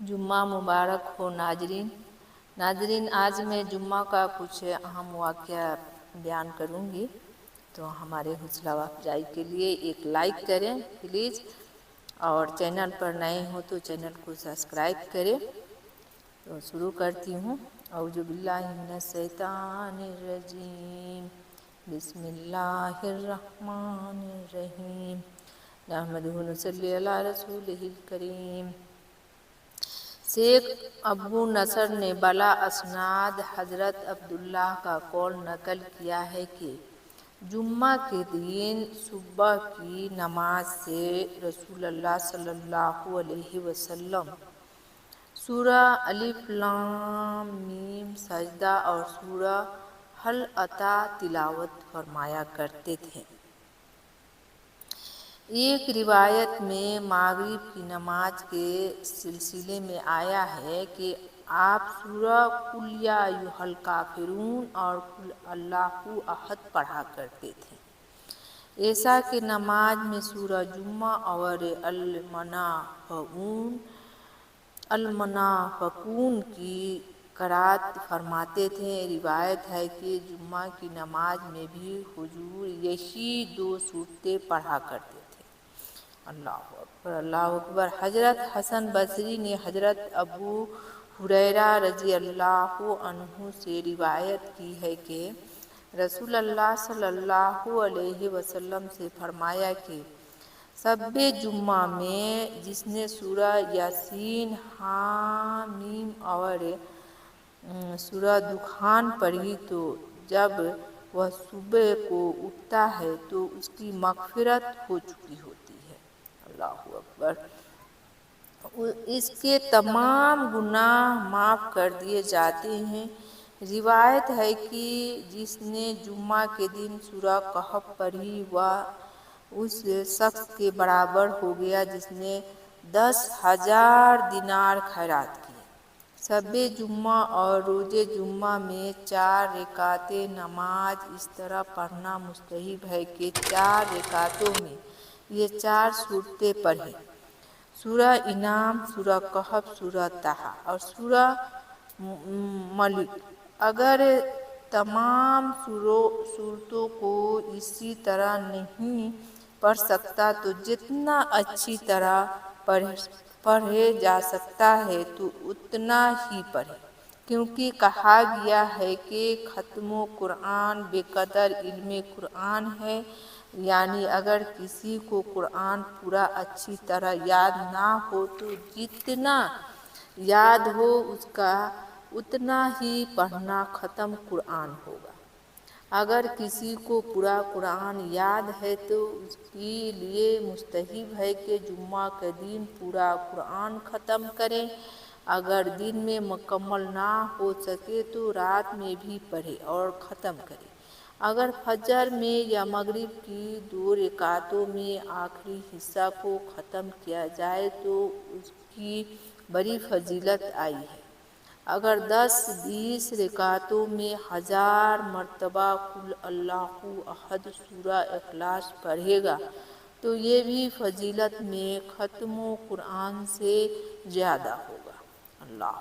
जुम्मा मुबारक हो नाजरीन। आज मैं जुम्मा का कुछ अहम वाक़या बयान करूँगी, तो हमारे हौसला अफजाई के लिए एक लाइक करें प्लीज़, और चैनल पर नए हो तो चैनल को सब्सक्राइब करें। तो शुरू करती हूँ। औज़ु बिल्लाहि मिनश शैतानिर रजीम, बिस्मिल्लाहिर रहमानिर रहीम, नहमदुहु व नसल्ली अला रसूलिहिल करीम। शेख अबू नसर ने बला असनाद हज़रत अब्दुल्लाह का कौल नकल किया है कि जुम्मा के दिन सुबह की नमाज से रसूलुल्लाह सल्लल्लाहु अलैहि वसल्लम सूरा अलिफ लाम मीम सजदा और सूरा हल अता तिलावत फरमाया करते थे। एक रिवायत में मागरिब की नमाज के सिलसिले में आया है कि आप सूरा कुल या अय्युहल काफिरून और कुल अल्लाहु अहद पढ़ा करते थे। ऐसा कि नमाज में सूरा जुम्मा और अलमनाफकून की करात फरमाते थे। रिवायत है कि जुम्मा की नमाज में भी हुजूर यही दो सूरतें पढ़ा करते थे। अल्लाह अकबर। हजरत हसन बसरी ने हजरत अबू हुरैरा रजी अल्लाह अन्हु से रिवायत की है कि रसूलुल्लाह सल्लल्लाहु अलैहि वसल्लम से फरमाया कि शब्बे जुम्मा में जिसने सूरा यासीन हामीम और सूरा दुखान पढ़ी, तो जब वह सुबह को उठता है तो उसकी मग़फ़िरत हो चुकी होती है। अल्लाहु अकबर। इसके तमाम गुनाह माफ़ कर दिए जाते हैं। रिवायत है कि जिसने जुम्मा के दिन सूरा कहफ पढ़ी वह उस शख्स के बराबर हो गया जिसने 10,000 दिनार खैरात किए। शब्बे जुम्मा और रोज़े जुम्मा में 4 रकाते नमाज इस तरह पढ़ना मुस्तहब है कि 4 रकातों में ये 4 सूरतें पढ़ें: सूरा इनाम, सूरा कहफ, सूरा ताहा और सूरा मलिक। अगर तमाम सूरतों को इसी तरह नहीं पढ़ सकता तो जितना अच्छी तरह पढ़े जा सकता है तो उतना ही पढ़े, क्योंकि कहा गया है कि ख़त्म कुरान बेकदर इल्म कुरान है। यानी अगर किसी को कुरान पूरा अच्छी तरह याद ना हो तो जितना याद हो उसका उतना ही पढ़ना ख़त्म कुरान होगा। अगर किसी को पूरा कुरान याद है तो उसके लिए मुस्तहब है कि जुम्मा के दिन पूरा कुरान ख़त्म करें। अगर दिन में मुकम्मल ना हो सके तो रात में भी पढ़े और ख़त्म करे। अगर फजर में या मगरिब की 2 रकातों में आखिरी हिस्सा को ख़त्म किया जाए तो उसकी बड़ी फजीलत आई है। अगर 10-20 रकातों में 1000 मरतबा कुल अल्लाहु अहद सूरा इखलास पढ़ेगा तो ये भी फजीलत में ख़त्म कुरान से ज़्यादा होगा। अल्लाह।